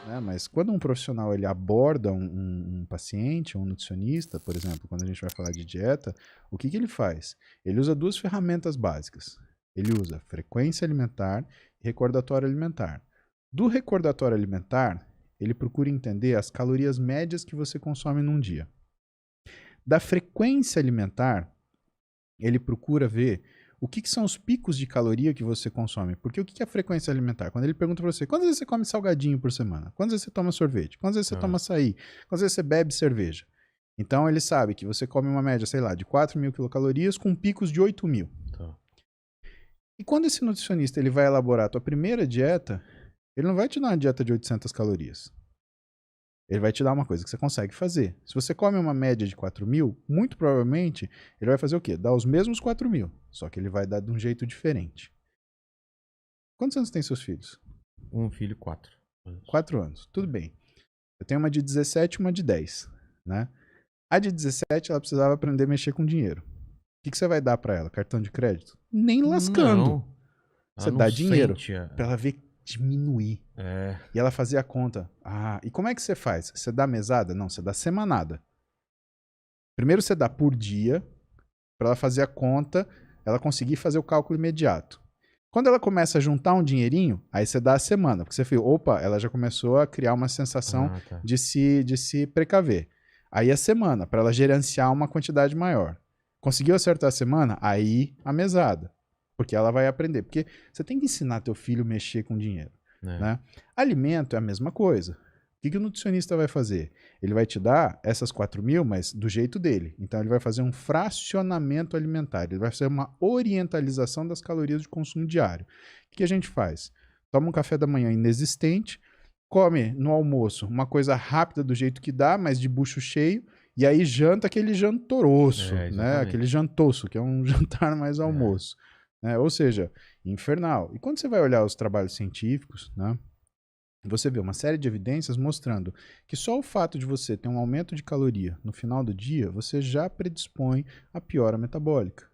né? Mas quando um profissional ele aborda um paciente, um nutricionista, por exemplo, quando a gente vai falar de dieta, o que ele faz? Ele usa duas ferramentas básicas. Ele usa frequência alimentar e recordatório alimentar. Do recordatório alimentar, ele procura entender as calorias médias que você consome num dia. Da frequência alimentar, ele procura ver o que são os picos de caloria que você consome. Porque o que é a frequência alimentar? Quando ele pergunta para você, quantas vezes você come salgadinho por semana? Quantas vezes você toma sorvete? Quantas vezes você toma açaí? Quantas vezes você bebe cerveja? Então ele sabe que você come uma média, sei lá, de 4.000 quilocalorias com picos de 8.000. Tá. E quando esse nutricionista ele vai elaborar a tua primeira dieta, ele não vai te dar uma dieta de 800 calorias. Ele vai te dar uma coisa que você consegue fazer. Se você come uma média de 4.000, muito provavelmente ele vai fazer o quê? Dar os mesmos 4.000, só que ele vai dar de um jeito diferente. Quantos anos tem seus filhos? Um filho, 4. 4 anos, tudo bem. Eu tenho uma de 17 e uma de 10, né? A de 17, ela precisava aprender a mexer com dinheiro. O que você vai dar pra ela? Cartão de crédito? Nem lascando. Não. Você dá dinheiro pra ela ver diminuir. É. E ela fazia a conta. Ah, e como é que você faz? Você dá mesada? Não, você dá semanada. Primeiro você dá por dia, pra ela fazer a conta, ela conseguir fazer o cálculo imediato. Quando ela começa a juntar um dinheirinho, aí você dá a semana. Porque você fala, opa, ela já começou a criar uma sensação de se precaver. Aí a semana, pra ela gerenciar uma quantidade maior. Conseguiu acertar a semana? Aí a mesada. Porque ela vai aprender. Porque você tem que ensinar teu filho a mexer com dinheiro. Né? Alimento é a mesma coisa. O que o nutricionista vai fazer? Ele vai te dar essas 4.000, mas do jeito dele. Então ele vai fazer um fracionamento alimentar. Ele vai fazer uma orientalização das calorias de consumo diário. O que a gente faz? Toma um café da manhã inexistente, come no almoço uma coisa rápida do jeito que dá, mas de bucho cheio, e aí janta aquele jantoroço, né? Aquele jantoço, que é um jantar mais almoço. Né? Ou seja, infernal. E quando você vai olhar os trabalhos científicos, né, você vê uma série de evidências mostrando que só o fato de você ter um aumento de caloria no final do dia, você já predispõe a piora metabólica.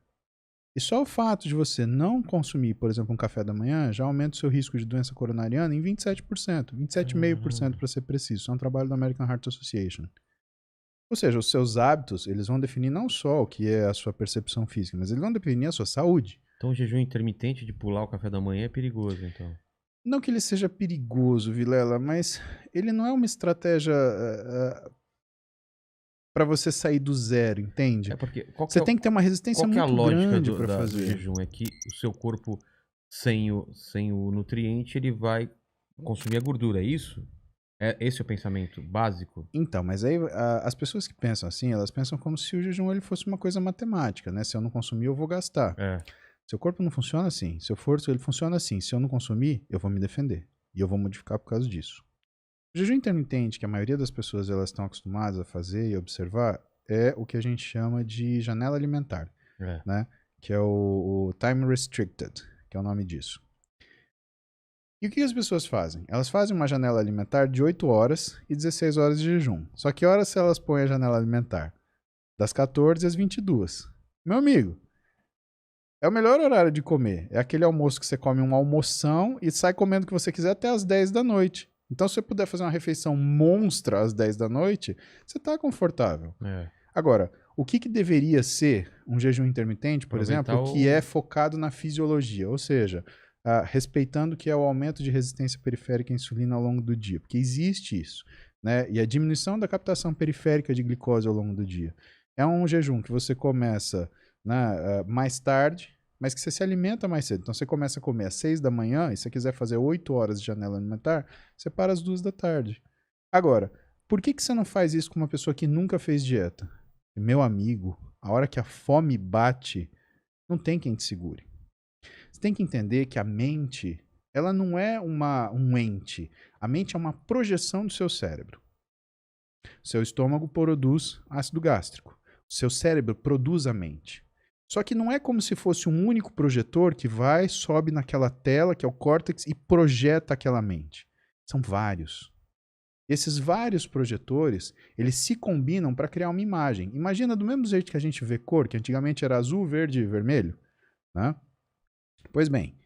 E só o fato de você não consumir, por exemplo, um café da manhã, já aumenta o seu risco de doença coronariana em 27%, 27,5% para ser preciso. Isso é um trabalho da American Heart Association. Ou seja, os seus hábitos, eles vão definir não só o que é a sua percepção física, mas eles vão definir a sua saúde. Então o jejum intermitente de pular o café da manhã é perigoso, então? Não que ele seja perigoso, Vilela, mas ele não é uma estratégia para você sair do zero, entende? É porque você tem que ter uma resistência muito grande para fazer. Do jejum é que o seu corpo, sem o nutriente, ele vai consumir a gordura, é isso? Esse é o pensamento básico? Então, mas aí as pessoas que pensam assim, elas pensam como se o jejum ele fosse uma coisa matemática, né? Se eu não consumir, eu vou gastar. Seu corpo não funciona assim. Seu corpo ele funciona assim. Se eu não consumir, eu vou me defender. E eu vou modificar por causa disso. O jejum intermitente, que a maioria das pessoas elas estão acostumadas a fazer e observar, é o que a gente chama de janela alimentar, né? Que é o time restricted, que é o nome disso. E o que as pessoas fazem? Elas fazem uma janela alimentar de 8 horas e 16 horas de jejum. Só que horas elas põem a janela alimentar? Das 14 às 22. Meu amigo, é o melhor horário de comer. É aquele almoço que você come um almoção e sai comendo o que você quiser até às 10 da noite. Então, se você puder fazer uma refeição monstra às 10 da noite, você está confortável. Agora, o que deveria ser um jejum intermitente, por exemplo, que é focado na fisiologia, ou seja, respeitando o que é o aumento de resistência periférica à insulina ao longo do dia, porque existe isso, né? E a diminuição da captação periférica de glicose ao longo do dia. É um jejum que você começa, né, mais tarde, mas que você se alimenta mais cedo. Então você começa a comer às 6 da manhã e se você quiser fazer 8 horas de janela alimentar, você para às 2 da tarde. Agora, por que você não faz isso com uma pessoa que nunca fez dieta? Meu amigo, a hora que a fome bate, não tem quem te segure. Você tem que entender que a mente, ela não é um ente. A mente é uma projeção do seu cérebro. O seu estômago produz ácido gástrico. O seu cérebro produz a mente. Só que não é como se fosse um único projetor que vai, sobe naquela tela, que é o córtex, e projeta aquela mente. São vários. Esses vários projetores, eles se combinam para criar uma imagem. Imagina do mesmo jeito que a gente vê cor, que antigamente era azul, verde e vermelho, né? Pois bem,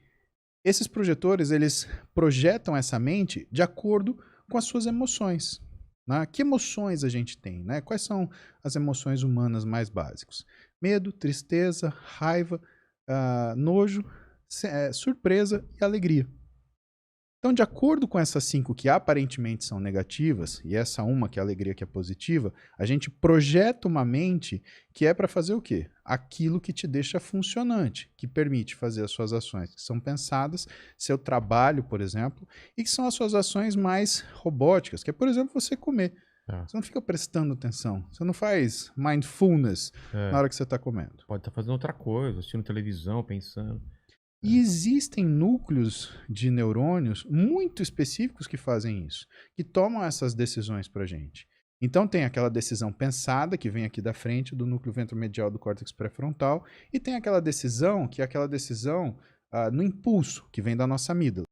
esses projetores, eles projetam essa mente de acordo com as suas emoções. Né? Que emoções a gente tem? Né? Quais são as emoções humanas mais básicas? Medo, tristeza, raiva, nojo, surpresa e alegria. Então, de acordo com essas 5 que aparentemente são negativas, e essa uma que é a alegria que é positiva, a gente projeta uma mente que é para fazer o quê? Aquilo que te deixa funcionante, que permite fazer as suas ações que são pensadas, seu trabalho, por exemplo, e que são as suas ações mais robóticas, que é, por exemplo, você comer. Você não fica prestando atenção, você não faz mindfulness na hora que você está comendo. Pode estar fazendo outra coisa, assistindo televisão, pensando. E existem núcleos de neurônios muito específicos que fazem isso, que tomam essas decisões para a gente. Então tem aquela decisão pensada, que vem aqui da frente, do núcleo ventromedial do córtex pré-frontal, e tem aquela decisão, que é aquela decisão no impulso, que vem da nossa amígdala.